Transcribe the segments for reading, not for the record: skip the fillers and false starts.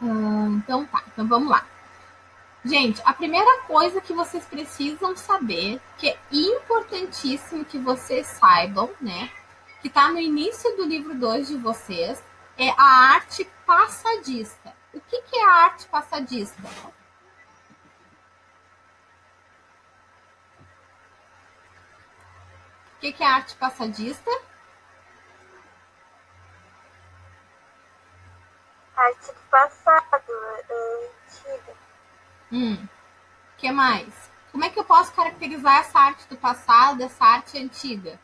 Então tá, então vamos lá. Gente, a primeira coisa que vocês precisam saber, que é importantíssimo que vocês saibam, né? Que está no início do livro 2 de vocês, é a arte passadista. O que é a arte passadista? O que é a arte passadista? Arte do passado, antiga. O que mais? Como é que eu posso caracterizar essa arte do passado, essa arte antiga?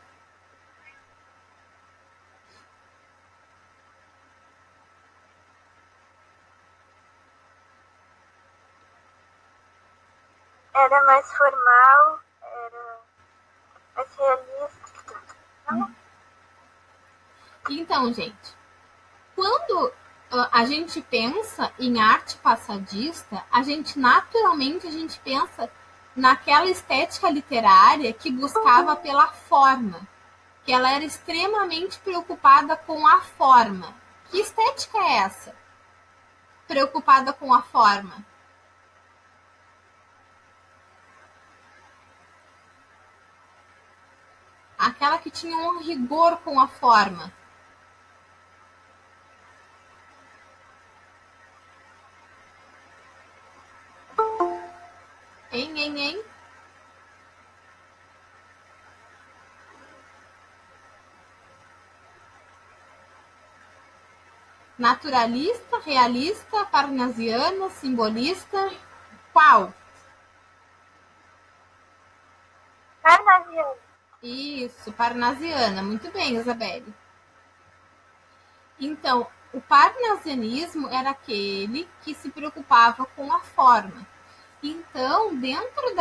Era mais formal, era mais realista. Então, gente, quando a gente pensa em arte passadista, a gente naturalmente pensa naquela estética literária que buscava pela forma, que ela era extremamente preocupada com a forma. Que estética é essa? Preocupada com a forma. Aquela que tinha um rigor com a forma. Hein? Naturalista, realista, parnasiana, simbolista. Qual? Parnasiana. Isso, parnasiana. Muito bem, Isabelle. Então, o parnasianismo era aquele que se preocupava com a forma. Então, dentro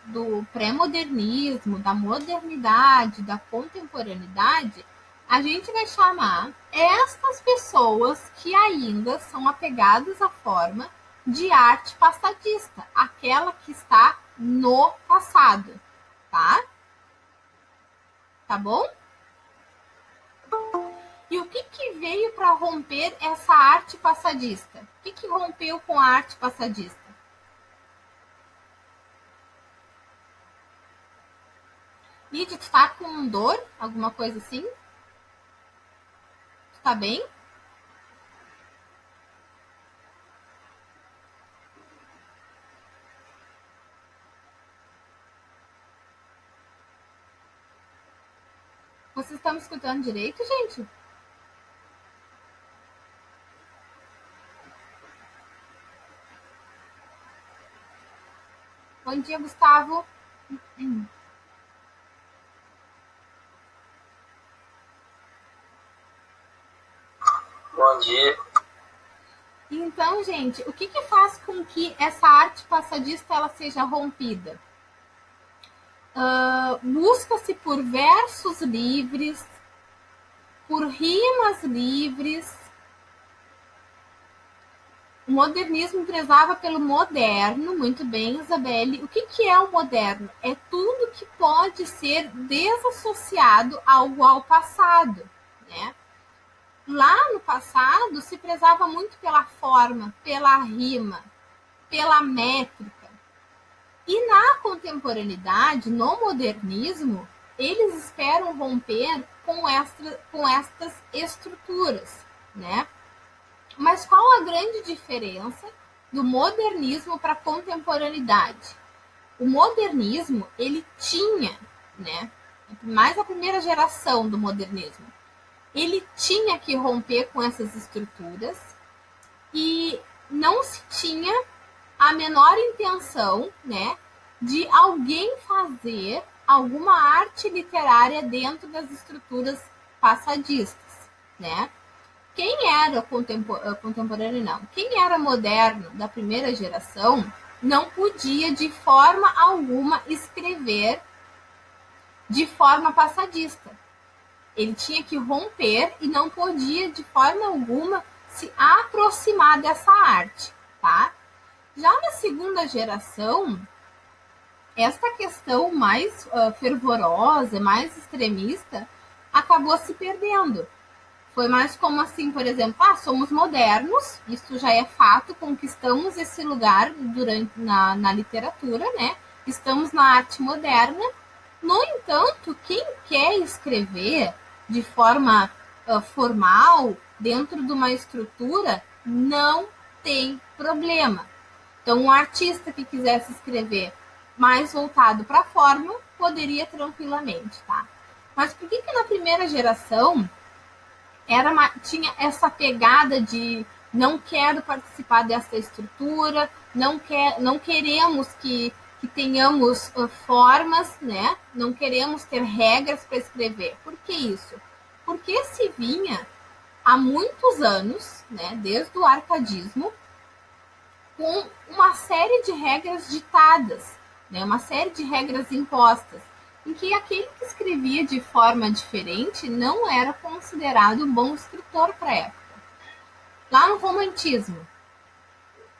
do pré-modernismo, da modernidade, da contemporaneidade, a gente vai chamar estas pessoas que ainda são apegadas à forma de arte passadista, aquela que está no passado, tá? Tá bom? E o que veio para romper essa arte passadista? O que rompeu com a arte passadista? Lídia, tu tá com dor? Alguma coisa assim? Tu tá bem? Vocês estão me escutando direito, gente? Bom dia, Gustavo. Bom dia. Então, gente, o que faz com que essa arte passadista ela seja rompida? Busca-se por versos livres, por rimas livres. O modernismo prezava pelo moderno, muito bem, Isabelle. O que é o moderno? É tudo que pode ser desassociado ao passado, né? Lá no passado se prezava muito pela forma, pela rima, pela métrica. E na contemporaneidade, no modernismo, eles esperam romper com estas estruturas, né? Mas qual a grande diferença do modernismo para a contemporaneidade? O modernismo, ele tinha, né, mais a primeira geração do modernismo, ele tinha que romper com essas estruturas e não se tinha a menor intenção, né, de alguém fazer alguma arte literária dentro das estruturas passadistas, né? Quem era contemporâneo, não. Quem era moderno da primeira geração não podia de forma alguma escrever de forma passadista. Ele tinha que romper e não podia de forma alguma se aproximar dessa arte, tá? Já na segunda geração, esta questão mais fervorosa, mais extremista, acabou se perdendo. Foi mais como assim, por exemplo, somos modernos, isso já é fato, conquistamos esse lugar na literatura, né? Estamos na arte moderna. No entanto, quem quer escrever de forma formal, dentro de uma estrutura, não tem problema. Então, um artista que quisesse escrever mais voltado para a forma, poderia tranquilamente, tá? Mas por que na primeira geração tinha essa pegada de não quero participar dessa estrutura, não queremos que tenhamos formas, né? Não queremos ter regras para escrever. Por que isso? Porque se vinha há muitos anos, né, desde o arcadismo, com uma série de regras ditadas, né, uma série de regras impostas, em que aquele que escrevia de forma diferente não era considerado um bom escritor para a época. Lá no romantismo,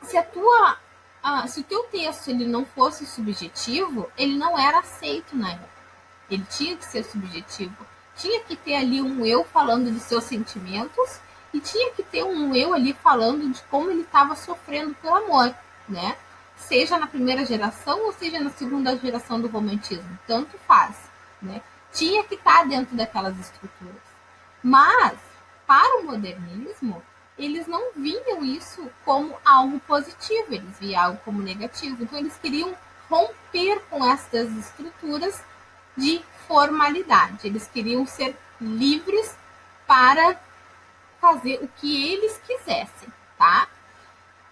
se o teu texto ele não fosse subjetivo, ele não era aceito na época. Ele tinha que ser subjetivo. Tinha que ter ali um eu falando de seus sentimentos e tinha que ter um eu ali falando de como ele estava sofrendo por amor, né? Seja na primeira geração ou seja na segunda geração do romantismo, tanto faz, né? Tinha que estar dentro daquelas estruturas. Mas, para o modernismo, eles não viam isso como algo positivo, eles viam algo como negativo. Então, eles queriam romper com essas estruturas de formalidade. Eles queriam ser livres para fazer o que eles quisessem, tá?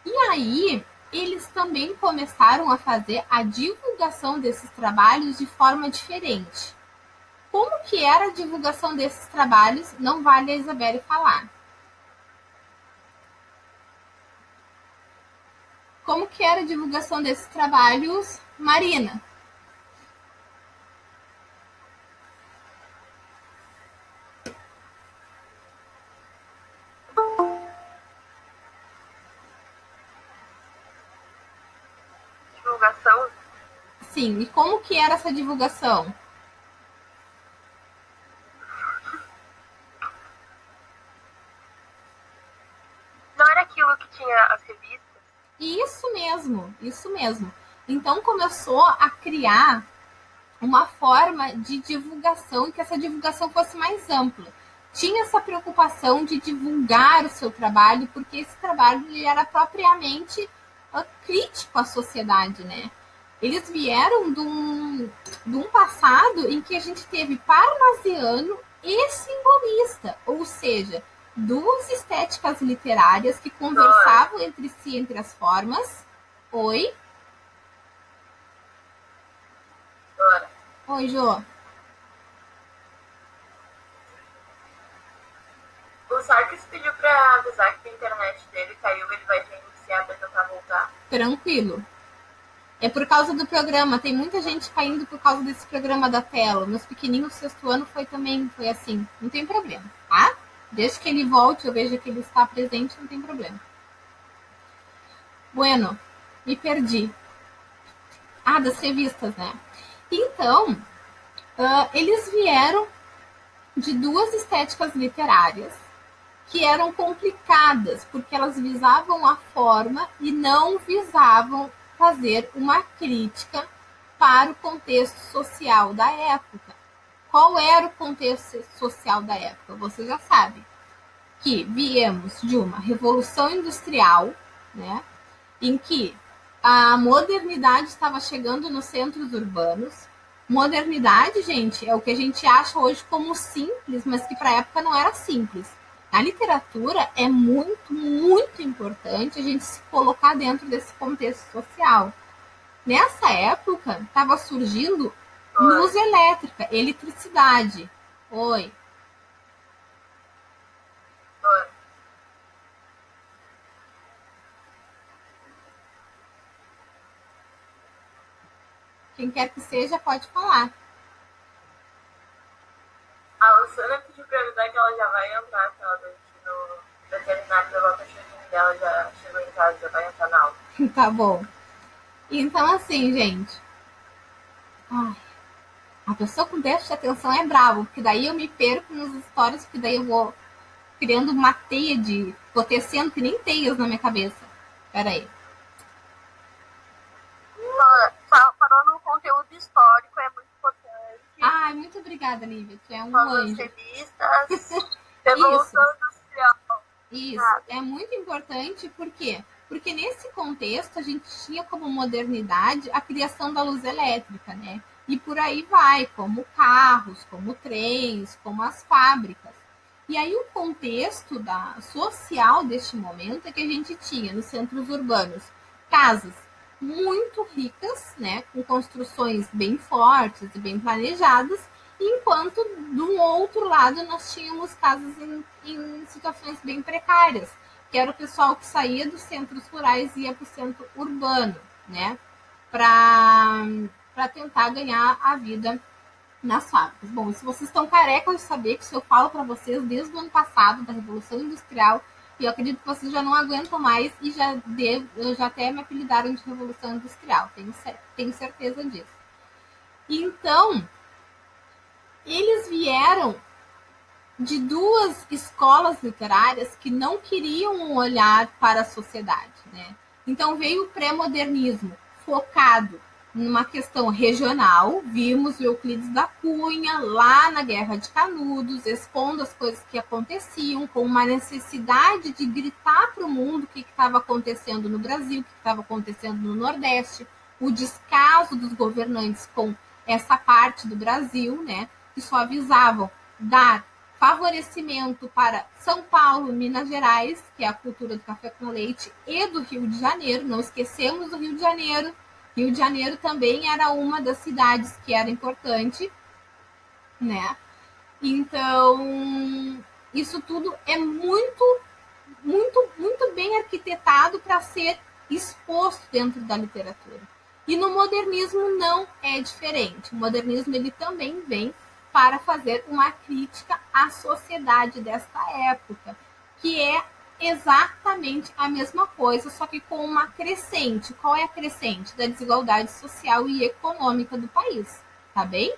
E aí, eles também começaram a fazer a divulgação desses trabalhos de forma diferente. Como que era a divulgação desses trabalhos? Não vale a Isabelle falar. Como que era a divulgação desses trabalhos, Marina? Divulgação? Sim, e como que era essa divulgação? Não era aquilo que tinha as revistas? Isso mesmo, isso mesmo. Então começou a criar uma forma de divulgação, que essa divulgação fosse mais ampla. Tinha essa preocupação de divulgar o seu trabalho, porque esse trabalho ele era propriamente crítico à sociedade, né? Eles vieram de um passado em que a gente teve parnasiano e simbolista, ou seja, duas estéticas literárias que conversavam entre si, entre as formas. Oi? Oi, Jô. O Sarkis pediu pra avisar que a internet dele caiu, ele vai reiniciar pra tentar voltar. Tranquilo. É por causa do programa. Tem muita gente caindo por causa desse programa da tela. Meus pequeninos, sexto ano, foi assim. Não tem problema, tá? Desde que ele volte, eu vejo que ele está presente, não tem problema. Bueno, me perdi. Das revistas, né? Então, eles vieram de duas estéticas literárias que eram complicadas, porque elas visavam a forma e não visavam fazer uma crítica para o contexto social da época. Qual era o contexto social da época? Você já sabe que viemos de uma revolução industrial, né, em que a modernidade estava chegando nos centros urbanos. Modernidade, gente, é o que a gente acha hoje como simples, mas que para a época não era simples. Na literatura é muito, muito importante a gente se colocar dentro desse contexto social. Nessa época, estava surgindo luz elétrica, eletricidade. Oi. Quem quer que seja, pode falar. A Luciana pediu pra avisar que ela já vai entrar, que ela no veterinário da volta dela, já chegou em casa, já vai entrar na aula. Tá bom. Então, assim, gente. A pessoa com déficit de atenção é bravo, porque daí eu me perco nos stories, porque daí eu vou criando uma teia de... Tô tecendo que nem teias na minha cabeça. Pera aí. Falando no conteúdo histórico, é muito importante. Ai, muito obrigada, Lívia. Tu é um Falando anjo. revistas, Revolução Industrial. Isso, é muito importante, por quê? Porque nesse contexto a gente tinha como modernidade a criação da luz elétrica, né? E por aí vai, como carros, como trens, como as fábricas. E aí o contexto social deste momento é que a gente tinha nos centros urbanos casas muito ricas, né, com construções bem fortes e bem planejadas, enquanto do outro lado nós tínhamos casas em situações bem precárias, que era o pessoal que saía dos centros rurais e ia para o centro urbano, né, para tentar ganhar a vida nas fábricas. Bom, se vocês estão carecas de saber que isso eu falo para vocês desde o ano passado, da Revolução Industrial, e eu acredito que vocês já não aguentam mais e já até me apelidaram de Revolução Industrial, tenho certeza disso. Então, eles vieram de duas escolas literárias que não queriam um olhar para a sociedade, né? Então veio o pré-modernismo, focado numa questão regional. Vimos o Euclides da Cunha lá na Guerra de Canudos, expondo as coisas que aconteciam, com uma necessidade de gritar para o mundo o que estava acontecendo no Brasil, o que estava acontecendo no Nordeste, o descaso dos governantes com essa parte do Brasil, né, que só avisavam dar favorecimento para São Paulo, Minas Gerais, que é a cultura do café com leite, e do Rio de Janeiro. Não esquecemos do Rio de Janeiro. Rio de Janeiro também era uma das cidades que era importante, né? Então, isso tudo é muito, muito, muito bem arquitetado para ser exposto dentro da literatura. E no modernismo não é diferente. O modernismo ele também vem para fazer uma crítica à sociedade desta época, que é exatamente a mesma coisa, só que com uma crescente. Qual é a crescente? Da desigualdade social e econômica do país, tá bem?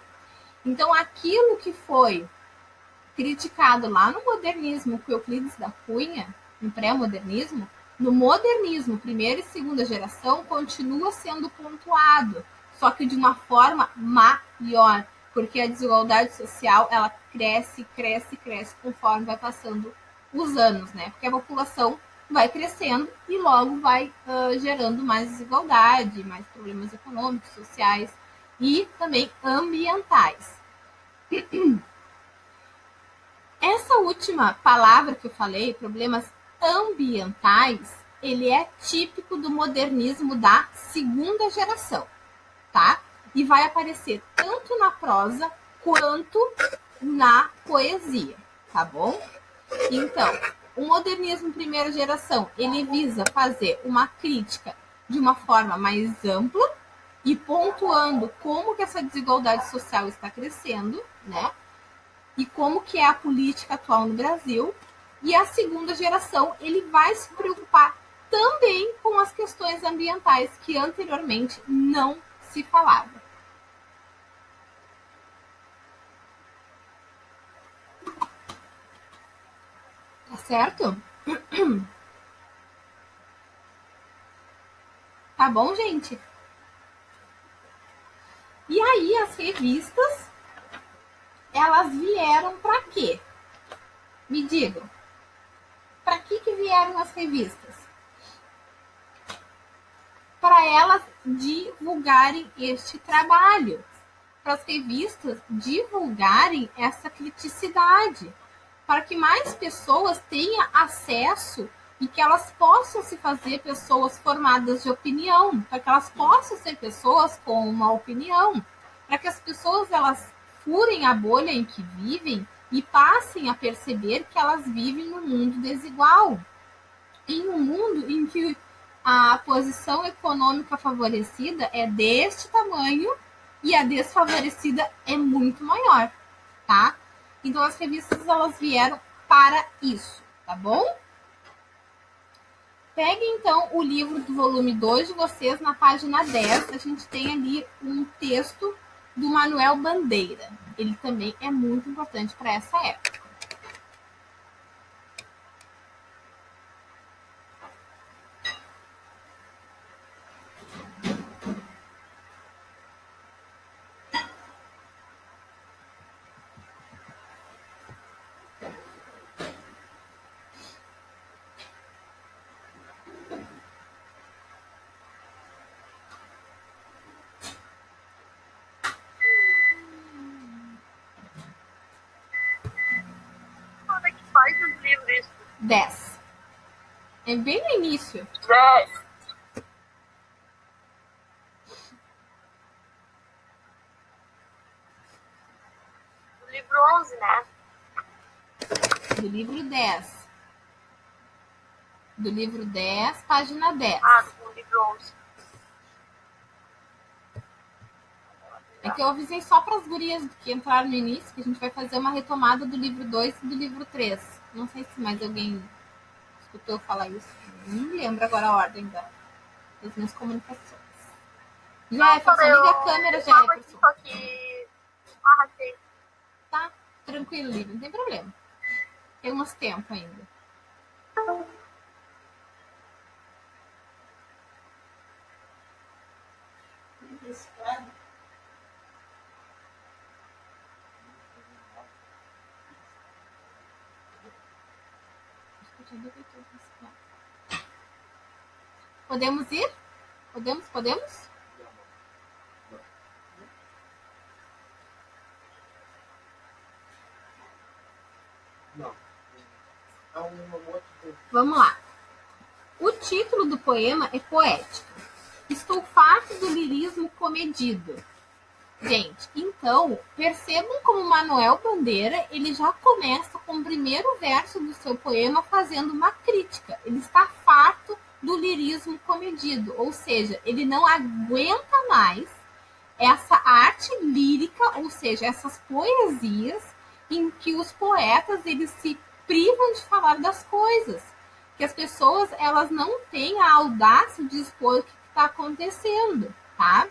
Então, aquilo que foi criticado lá no modernismo com Euclides da Cunha, no pré-modernismo, no modernismo, primeira e segunda geração, continua sendo pontuado, só que de uma forma maior, porque a desigualdade social ela cresce, cresce, cresce conforme vai passando os anos, né? Porque a população vai crescendo e logo vai gerando mais desigualdade, mais problemas econômicos, sociais e também ambientais. Essa última palavra que eu falei, problemas ambientais, ele é típico do modernismo da segunda geração, tá? E vai aparecer tanto na prosa quanto na poesia, tá bom? Então, o modernismo primeira geração, ele visa fazer uma crítica de uma forma mais ampla e pontuando como que essa desigualdade social está crescendo, né? E como que é a política atual no Brasil. E a segunda geração, ele vai se preocupar também com as questões ambientais que anteriormente não se falava. Tá certo? Tá bom, gente? E aí as revistas, elas vieram para quê? Me digam. Para que vieram as revistas? Para elas divulgarem este trabalho. Para as revistas divulgarem essa criticidade. Para que mais pessoas tenham acesso e que elas possam se fazer pessoas formadas de opinião. Para que elas possam ser pessoas com uma opinião. Para que as pessoas elas furem a bolha em que vivem e passem a perceber que elas vivem num mundo desigual, em um mundo em que a posição econômica favorecida é deste tamanho e a desfavorecida é muito maior, tá? Então as revistas elas vieram para isso, tá bom? Peguem então o livro do volume 2 de vocês, na página 10, a gente tem ali um texto do Manuel Bandeira. Ele também é muito importante para essa época. 10. É bem no início. 10. Do livro 11, né? Do livro 10. Do livro 10, página 10. Ah, do livro 11. É que eu avisei só para as gurias que entraram no início, que a gente vai fazer uma retomada do livro 2 e do livro 3. Não sei se mais alguém escutou eu falar isso. Não me lembro agora a ordem das minhas comunicações. Jefferson, liga a câmera, Jefferson. Só que arrastei. Tá? Tranquilo, Lívia, não tem problema. Temos tempo ainda. Podemos ir? Podemos? Não. Vamos lá. O título do poema é poético. Estou farto do lirismo comedido. Gente, então, percebam como Manuel Bandeira, ele já começa com o primeiro verso do seu poema fazendo uma crítica. Ele está farto do lirismo comedido, ou seja, ele não aguenta mais essa arte lírica, ou seja, essas poesias em que os poetas eles se privam de falar das coisas, que as pessoas elas não têm a audácia de expor o que está acontecendo, tá?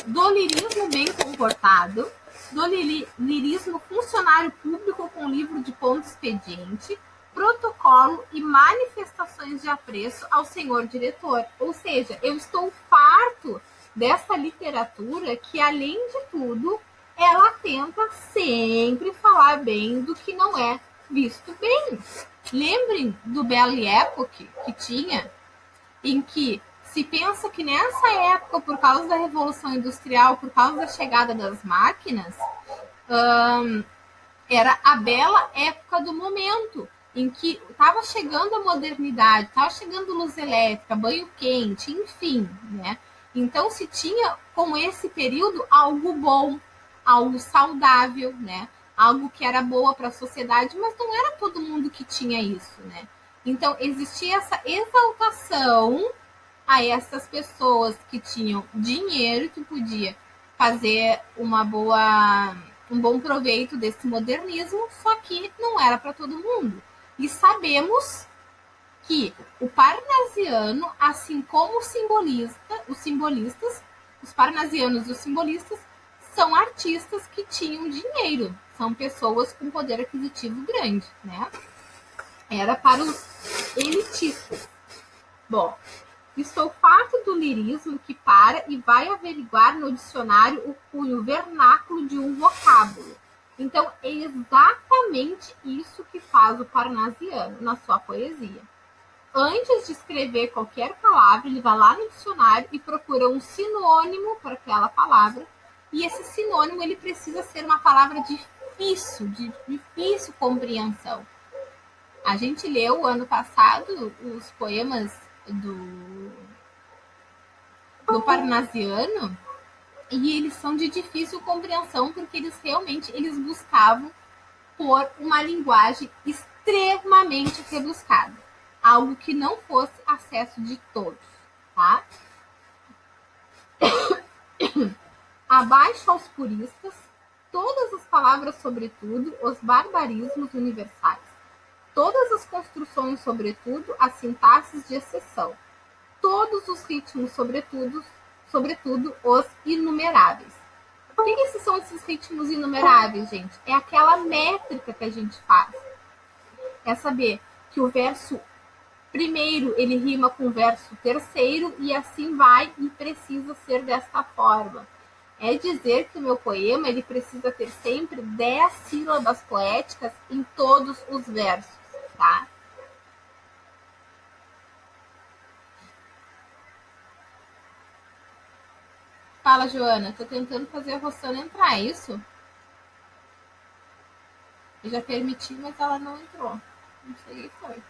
Do lirismo bem comportado, do lirismo funcionário público com livro de ponto expediente, protocolo e manifestações de apreço ao senhor diretor. Ou seja, eu estou farto dessa literatura que, além de tudo, ela tenta sempre falar bem do que não é visto bem. Lembrem do Belle Époque que tinha, em que se pensa que nessa época, por causa da Revolução Industrial, por causa da chegada das máquinas, era a bela época do momento, em que estava chegando a modernidade, estava chegando luz elétrica, banho quente, enfim, né? Então se tinha com esse período algo bom, algo saudável, né? Algo que era boa para a sociedade, mas não era todo mundo que tinha isso, né? Então existia essa exaltação a essas pessoas que tinham dinheiro, que podia fazer um bom proveito desse modernismo, só que não era para todo mundo. E sabemos que o parnasiano, assim como os simbolistas, os parnasianos e os simbolistas são artistas que tinham dinheiro, são pessoas com poder aquisitivo grande, né? Era para os elitistas. Bom, estou farto do lirismo que para e vai averiguar no dicionário o cunho vernáculo de um vocábulo. Então, é exatamente isso que faz o parnasiano na sua poesia. Antes de escrever qualquer palavra, ele vai lá no dicionário e procura um sinônimo para aquela palavra. E esse sinônimo ele precisa ser uma palavra difícil, de difícil compreensão. A gente leu ano passado os poemas do parnasiano e eles são de difícil compreensão porque eles buscavam por uma linguagem extremamente rebuscada, algo que não fosse acesso de todos, tá? Abaixo aos puristas, todas as palavras sobretudo, os barbarismos universais, todas as construções sobretudo, as sintaxes de exceção, todos os ritmos sobretudo os inumeráveis. O que esses são esses ritmos inumeráveis, gente? É aquela métrica que a gente faz. É saber que o verso primeiro ele rima com o verso terceiro e assim vai e precisa ser desta forma. É dizer que o meu poema ele precisa ter sempre 10 sílabas poéticas em todos os versos, tá? Fala, Joana. Tô tentando fazer a Rossana entrar, é isso? Eu já permiti, mas ela não entrou. Não sei o que foi.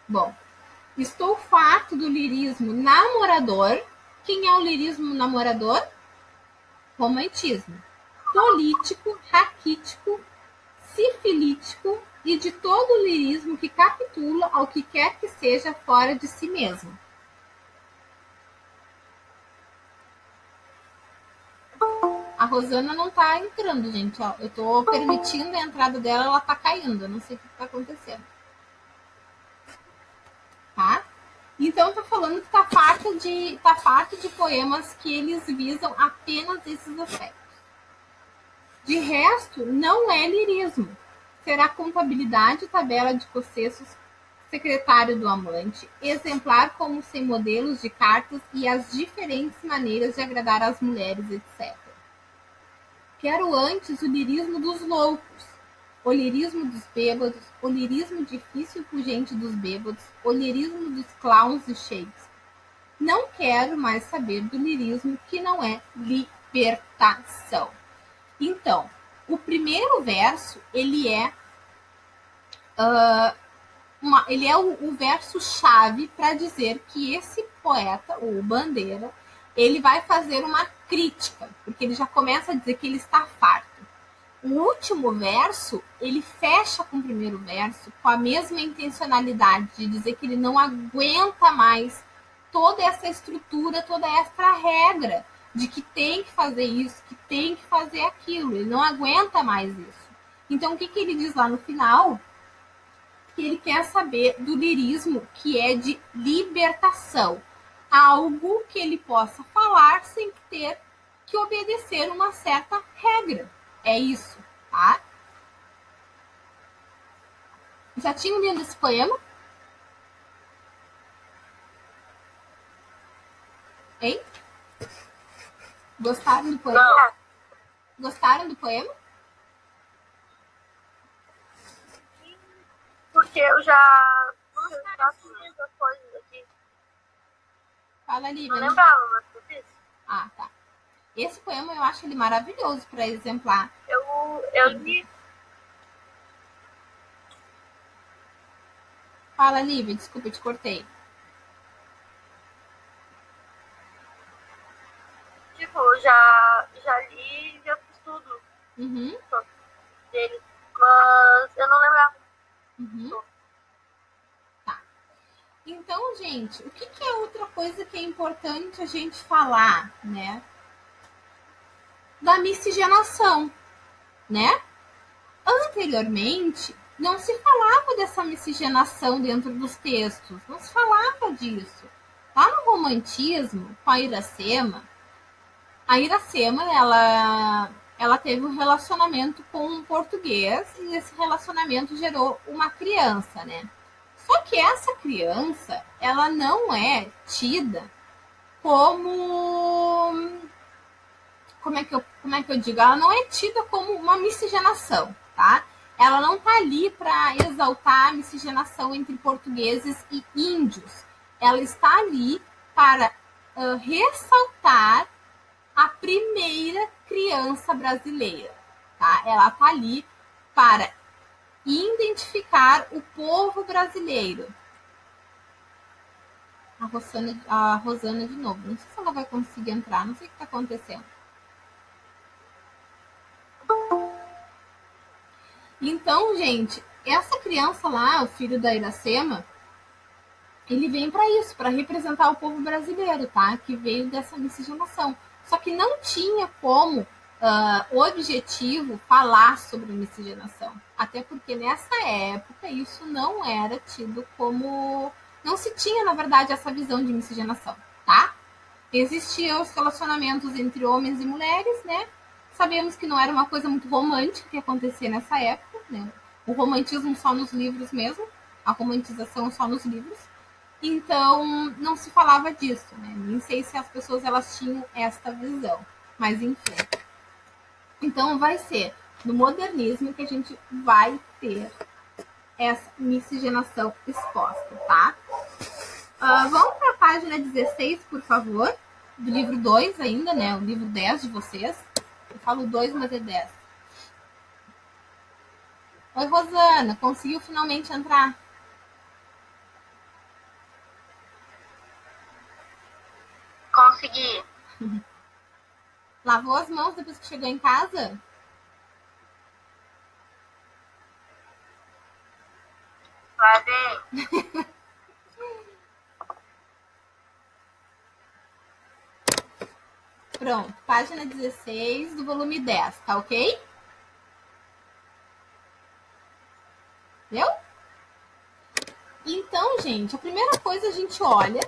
Bom, estou farto do lirismo namorador. Quem é o lirismo namorador? Romantismo. Político, raquítico, sifilítico e de todo lirismo que capitula ao que quer que seja fora de si mesmo. A Rosana não tá entrando, gente. Ó, eu tô permitindo a entrada dela, ela tá caindo. Eu não sei o que tá acontecendo. Tá? Então tá falando que tá farto de poemas que eles visam apenas esses aspectos. De resto, não é lirismo. Será contabilidade, tabela de processos, secretário do amante, exemplar como sem modelos de cartas e as diferentes maneiras de agradar as mulheres, etc. Quero antes o lirismo dos loucos, o lirismo dos bêbados, o lirismo difícil e fugente dos bêbados, o lirismo dos clowns e shakes. Não quero mais saber do lirismo que não é libertação. Então, o primeiro verso, ele é o verso-chave para dizer que esse poeta, o Bandeira, ele vai fazer uma crítica, porque ele já começa a dizer que ele está farto. O último verso, ele fecha com o primeiro verso com a mesma intencionalidade de dizer que ele não aguenta mais toda essa estrutura, toda essa regra de que tem que fazer isso, que tem que fazer aquilo. Ele não aguenta mais isso. Então, o que ele diz lá no final? Que ele quer saber do lirismo, que é de libertação. Algo que ele possa falar sem ter que obedecer uma certa regra. É isso, tá? Já tinham lido esse poema? Hein? Gostaram do poema? Não. Gostaram do poema? Porque eu já fiz as coisas aqui. Fala, Lívia. Não lembrava, mas eu fiz. Ah, tá. Esse poema eu acho ele maravilhoso para exemplar. Eu li. Fala, Lívia, desculpa, eu te cortei. Tipo, já li e já fiz tudo dele. Mas eu não lembrava. Tá. Então, gente, o que é outra coisa que é importante a gente falar, né? Da miscigenação, né? Anteriormente, não se falava dessa miscigenação dentro dos textos, não se falava disso. Lá no romantismo, com a Iracema, ela teve um relacionamento com um português e esse relacionamento gerou uma criança, né? Só que essa criança, ela não é tida como... Como é que eu digo? Ela não é tida como uma miscigenação, tá? Ela não tá ali para exaltar a miscigenação entre portugueses e índios. Ela está ali para ressaltar a primeira criança brasileira, tá? Ela tá ali para identificar o povo brasileiro. A Rosana de novo. Não sei se ela vai conseguir entrar, não sei o que está acontecendo. Então, gente, essa criança lá, o filho da Iracema, ele vem para isso, para representar o povo brasileiro, tá? Que veio dessa miscigenação. Só que não tinha como objetivo falar sobre miscigenação. Até porque nessa época isso não era tido como... Não se tinha, na verdade, essa visão de miscigenação, tá? Existiam os relacionamentos entre homens e mulheres, né? Sabemos que não era uma coisa muito romântica que acontecia nessa época, né? O romantismo só nos livros mesmo, a romantização só nos livros. Então, não se falava disso, né? Nem sei se as pessoas elas tinham esta visão, mas enfim. Então, vai ser no modernismo que a gente vai ter essa miscigenação exposta, tá? Vamos para a página 16, por favor, do livro 2 ainda, né? O livro 10 de vocês. Eu falo 2, mas é 10. Oi, Rosana, conseguiu finalmente entrar? Consegui. Lavou as mãos depois que chegou em casa? Lavei. Pronto, página 16 do volume 10, tá ok? Viu? Então, gente, a primeira coisa a gente olha,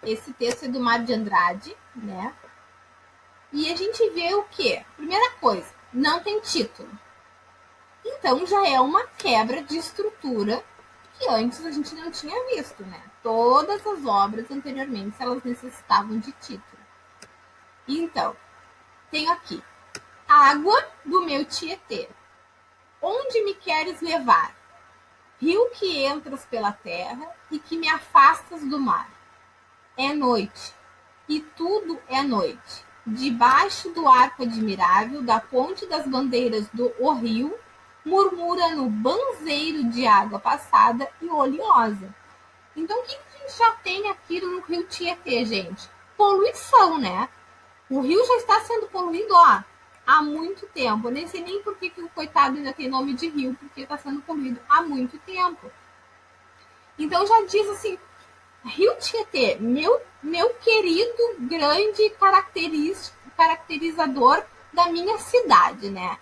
esse texto é do Mário de Andrade, né? E a gente vê o quê? Primeira coisa, não tem título. Então já é uma quebra de estrutura que antes a gente não tinha visto, né? Todas as obras anteriormente, elas necessitavam de título. Então, tenho aqui, água do meu Tietê. Onde me queres levar? Rio que entras pela terra e que me afastas do mar. É noite, e tudo é noite. Debaixo do arco admirável da ponte das bandeiras do O Rio, murmura no banzeiro de água passada e oleosa. Então, o que a gente já tem aqui no Rio Tietê, gente? Poluição, né? O rio já está sendo poluído, ó, há muito tempo. Eu nem sei nem por que o coitado ainda tem nome de rio, porque está sendo poluído há muito tempo. Então já diz assim, Rio Tietê, meu querido grande caracterizador da minha cidade, né?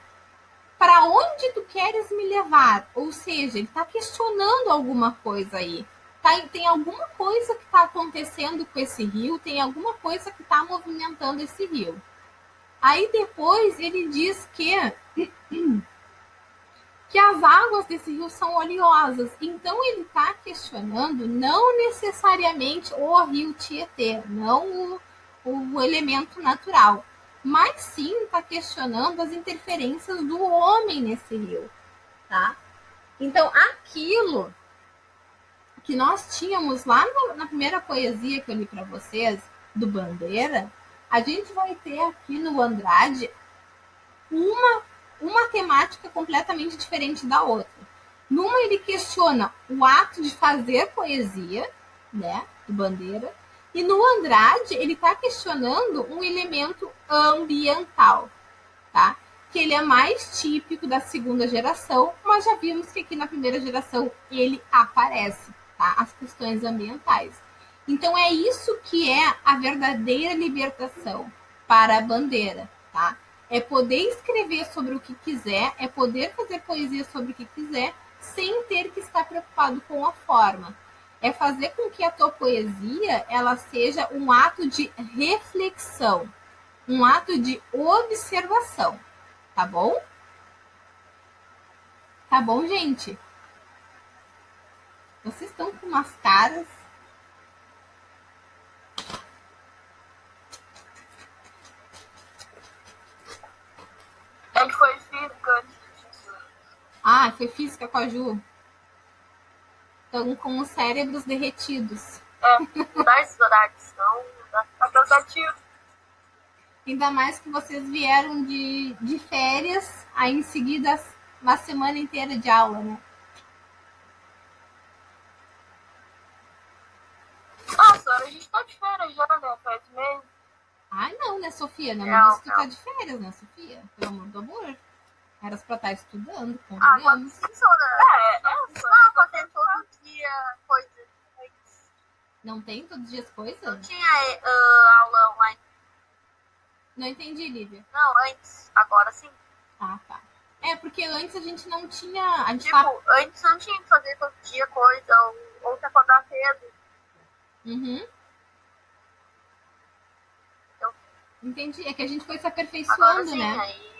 Para onde tu queres me levar? Ou seja, ele está questionando alguma coisa aí. Tem alguma coisa que está acontecendo com esse rio, tem alguma coisa que está movimentando esse rio. Aí depois ele diz que as águas desse rio são oleosas. Então ele está questionando não necessariamente o rio Tietê, não o elemento natural, mas sim está questionando as interferências do homem nesse rio, tá? Então aquilo que nós tínhamos lá na primeira poesia que eu li para vocês, do Bandeira, a gente vai ter aqui no Andrade uma temática completamente diferente da outra. Numa ele questiona o ato de fazer poesia, né, do Bandeira, e no Andrade ele está questionando um elemento ambiental, tá? Que ele é mais típico da segunda geração, mas já vimos que aqui na primeira geração ele aparece, tá? As questões ambientais. Então é isso que é a verdadeira libertação para a Bandeira, tá? É poder escrever sobre o que quiser, é poder fazer poesia sobre o que quiser, sem ter que estar preocupado com a forma. É fazer com que a tua poesia ela seja um ato de reflexão, um ato de observação, tá bom? Tá bom, gente? Vocês estão com umas caras. Ele foi física antes disso. Ah, foi física com a Ju. Estão com os cérebros derretidos. Mudar esses horários, não tá cansativo. Ainda mais que vocês vieram de férias, aí em seguida uma semana inteira de aula, né? Nossa, a gente tá de férias já, né? Faz meses. Ai, não, né, Sofia? Não me Não, diz que tu não. tá de férias, né, Sofia? Pelo amor do amor. Eras pra estar estudando, Quando convenhamos. funciona. Não fazer todo dia coisa. Não tem todos os dias Não coisa? tinha aula online. Não entendi, Lívia. Não, antes. Agora sim. Ah, tá. É, porque antes a gente não tinha. A gente Tipo, tava. antes não tinha que fazer todo dia coisa ou se acordar cedo. Uhum. Então, Entendi. É que a gente foi se agora aperfeiçoando, sim, né? aí.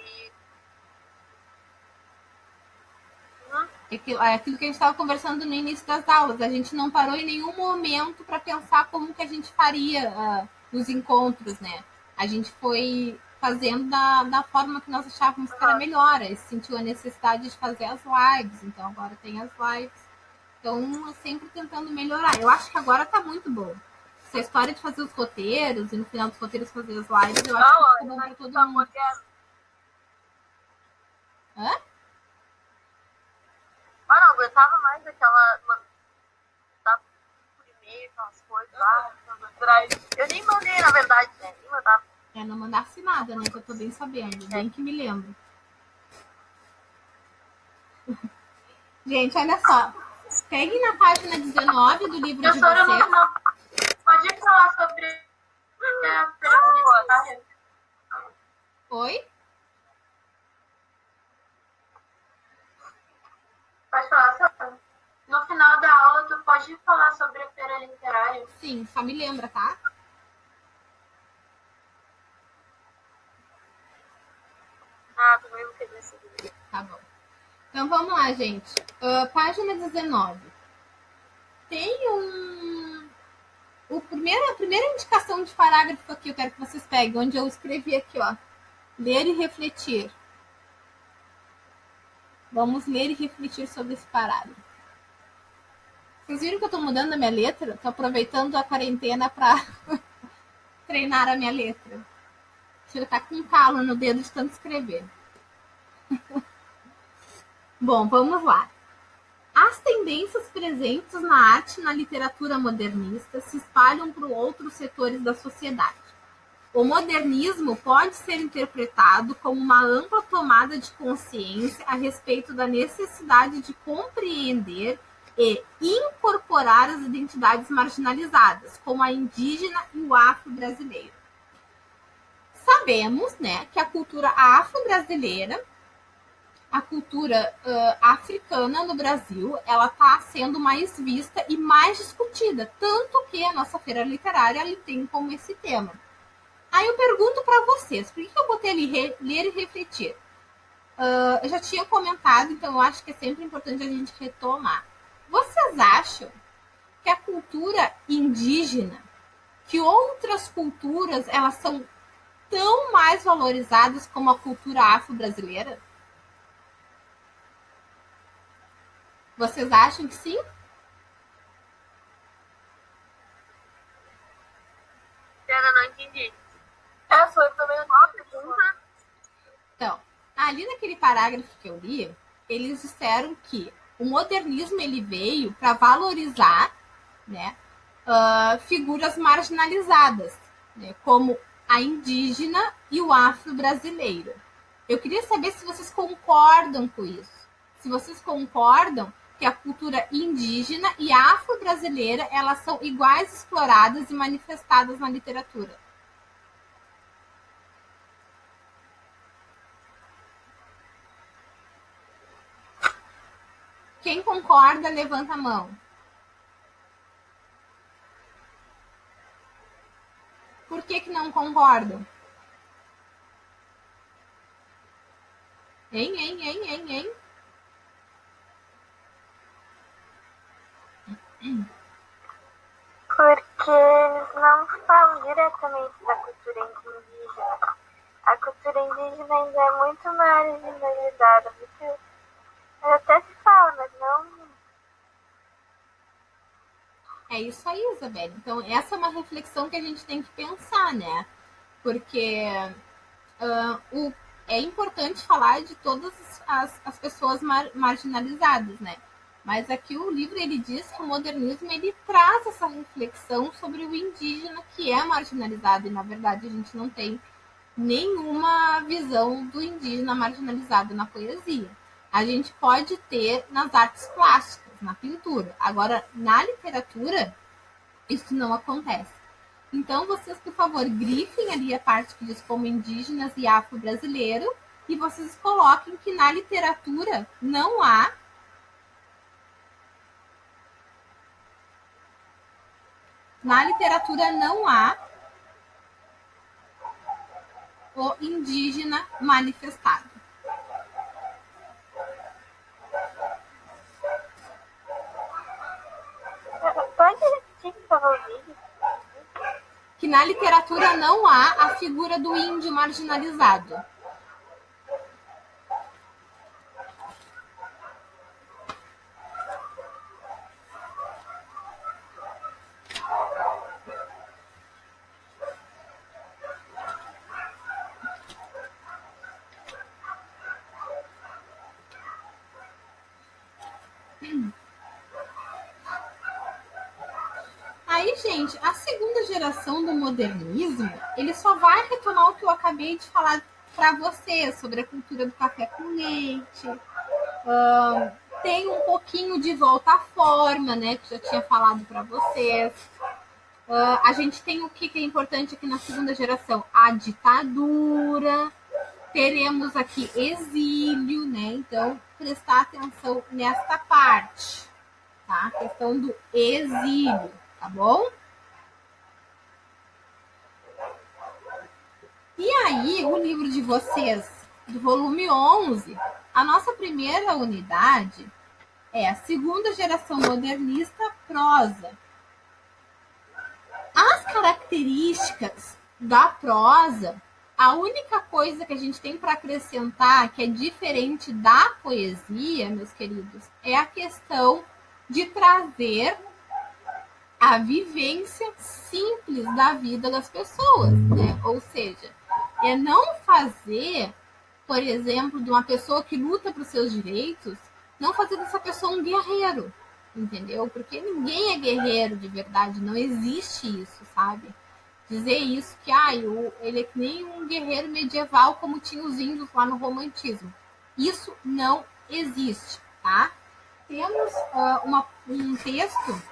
É aquilo que a gente estava conversando no início das aulas. A gente não parou em nenhum momento para pensar como que a gente faria os encontros, né? A gente foi fazendo da forma que nós achávamos que era melhor. A gente sentiu a necessidade de fazer as lives, então agora tem as lives. Então, sempre tentando melhorar. Eu acho que agora tá muito bom. Essa história de fazer os roteiros e no final dos roteiros fazer as lives, eu acho que ficou bom para todo mundo. Hã? Ah, não aguentava mais aquela mandar por e-mail, aquelas coisas lá. Eu nem mandei, na verdade, né? Nem mandava. Não mandasse nada, né? Que eu tô bem sabendo. Bem que me lembro. Gente, olha só. Peguem na página 19 do livro de Professora, no vocês. final, pode falar sobre a feira publicitária? Oi? Pode falar, Sara. No final da aula, tu pode falar sobre a feira literária? Sim, só me lembra, tá? Ah, também não queria seguir. Tá bom. Então vamos lá, gente. Página 19. Tem a primeira indicação de parágrafo aqui, eu quero que vocês peguem, onde eu escrevi aqui, ó. Ler e refletir. Vamos ler e refletir sobre esse parágrafo. Vocês viram que eu tô mudando a minha letra? Tô aproveitando a quarentena para treinar a minha letra. Tira tá com calo no dedo de tanto escrever. Bom, vamos lá. As tendências presentes na arte e na literatura modernista se espalham para outros setores da sociedade. O modernismo pode ser interpretado como uma ampla tomada de consciência a respeito da necessidade de compreender e incorporar as identidades marginalizadas, como a indígena e o afro-brasileiro. Sabemos, né, que a cultura afro-brasileira, a cultura africana no Brasil, ela está sendo mais vista e mais discutida, tanto que a nossa feira literária ela tem como esse tema. Aí eu pergunto para vocês, por que eu botei ali ler e refletir? Eu já tinha comentado, então eu acho que é sempre importante a gente retomar. Vocês acham que a cultura indígena, que outras culturas, elas são tão mais valorizadas como a cultura afro-brasileira? Vocês acham que sim? Pena, não entendi. Foi também uma pergunta. Então, ali naquele parágrafo que eu li, eles disseram que o modernismo ele veio para valorizar, né, figuras marginalizadas, né, como a indígena e o afro-brasileiro. Eu queria saber se vocês concordam com isso. Se vocês concordam que a cultura indígena e afro-brasileira elas são iguais exploradas e manifestadas na literatura. Quem concorda, levanta a mão. Por que não concordam? Hein? Porque eles não falam diretamente da cultura indígena. A cultura indígena ainda é muito marginalizada. Até se fala, mas não. É isso aí, Isabelle. Então, essa é uma reflexão que a gente tem que pensar, né? Porque é importante falar de todas as pessoas marginalizadas, né? Mas aqui o livro ele diz que o modernismo ele traz essa reflexão sobre o indígena que é marginalizado e na verdade a gente não tem nenhuma visão do indígena marginalizado na poesia. A gente pode ter nas artes plásticas, na pintura. Agora, na literatura, isso não acontece. Então, vocês, por favor, grifem ali a parte que diz como indígenas e afro-brasileiro e vocês coloquem que na literatura não há o indígena manifestado. Pode repetir que estava ouvindo? Que na literatura não há a figura do índio marginalizado. Aí, gente, a segunda geração do modernismo, ele só vai retomar o que eu acabei de falar para vocês sobre a cultura do café com leite. Tem um pouquinho de volta à forma, né, que eu já tinha falado para vocês. A gente tem o que é importante aqui na segunda geração? A ditadura. Teremos aqui exílio, né? Então, prestar atenção nesta parte, tá? A questão do exílio, tá bom? E aí, o livro de vocês, do volume 11, a nossa primeira unidade é a segunda geração modernista, prosa. As características da prosa, a única coisa que a gente tem para acrescentar que é diferente da poesia, meus queridos, é a questão de trazer a vivência simples da vida das pessoas, né? Ou seja, é não fazer, por exemplo, de uma pessoa que luta para os seus direitos, não fazer dessa pessoa um guerreiro, entendeu? Porque ninguém é guerreiro de verdade, não existe isso, sabe? Dizer isso que ele é que nem um guerreiro medieval como tinha os índios lá no romantismo. Isso não existe, tá? Temos um texto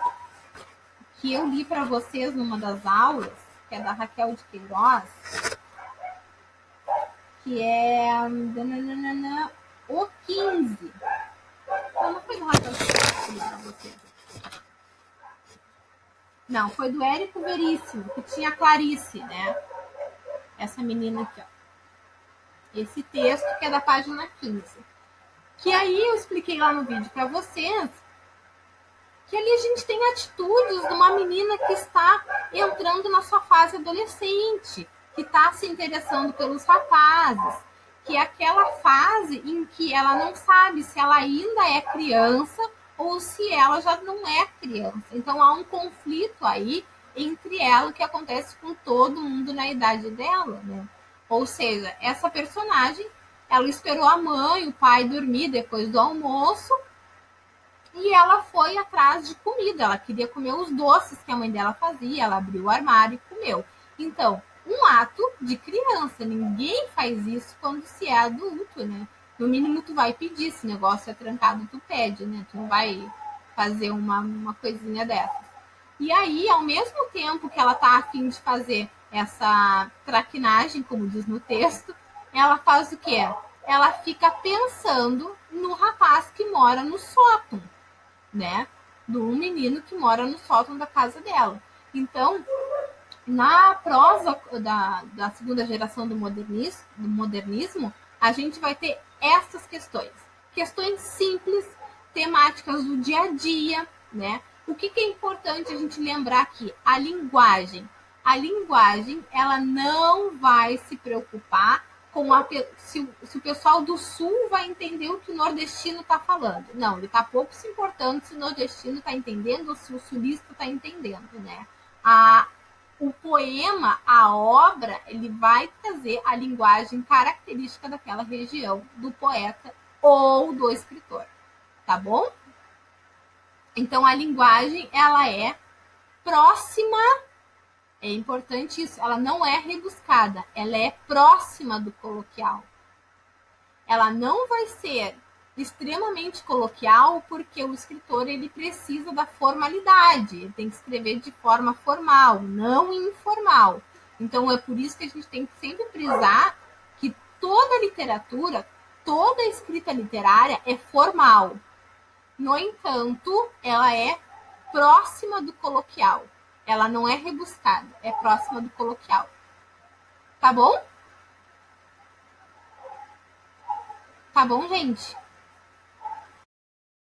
que eu li para vocês numa das aulas, que é da Raquel de Queiroz, que é o 15. Não foi do Raquel de Queiroz que eu li para vocês. Não, foi do Érico Veríssimo, que tinha a Clarice, né? Essa menina aqui, ó. Esse texto que é da página 15. Que aí eu expliquei lá no vídeo para vocês que ali a gente tem atitudes de uma menina que está entrando na sua fase adolescente, que está se interessando pelos rapazes, que é aquela fase em que ela não sabe se ela ainda é criança ou se ela já não é criança. Então há um conflito aí entre ela que acontece com todo mundo na idade dela, né? Ou seja, essa personagem, ela esperou a mãe, o pai dormir depois do almoço e ela foi atrás de comida. Ela queria comer os doces que a mãe dela fazia, ela abriu o armário e comeu. Então, um ato de criança. Ninguém faz isso quando se é adulto, né? No mínimo, tu vai pedir. Se o negócio é trancado, tu pede, né? Tu não vai fazer uma coisinha dessas. E aí, ao mesmo tempo que ela tá a fim de fazer essa traquinagem, como diz no texto, ela faz o quê? Ela fica pensando no rapaz que mora no sótão, né? Do menino que mora no sótão da casa dela. Então, na prosa da segunda geração do modernismo, a gente vai ter essas questões. Questões simples, temáticas do dia a dia, né? O que é importante a gente lembrar aqui? A linguagem. A linguagem, ela não vai se preocupar com se o pessoal do sul vai entender o que o nordestino está falando. Não, ele está pouco se importando se o nordestino está entendendo ou se o sulista está entendendo, né? O poema, a obra, ele vai trazer a linguagem característica daquela região do poeta ou do escritor, tá bom? Então, a linguagem, ela é próxima, é importante isso, ela não é rebuscada, ela é próxima do coloquial. Ela não vai ser extremamente coloquial porque o escritor ele precisa da formalidade, ele tem que escrever de forma formal, não informal. Então é por isso que a gente tem que sempre frisar que toda literatura, toda escrita literária é formal. No entanto, ela é próxima do coloquial. Ela não é rebuscada, é próxima do coloquial. Tá bom? Tá bom, gente?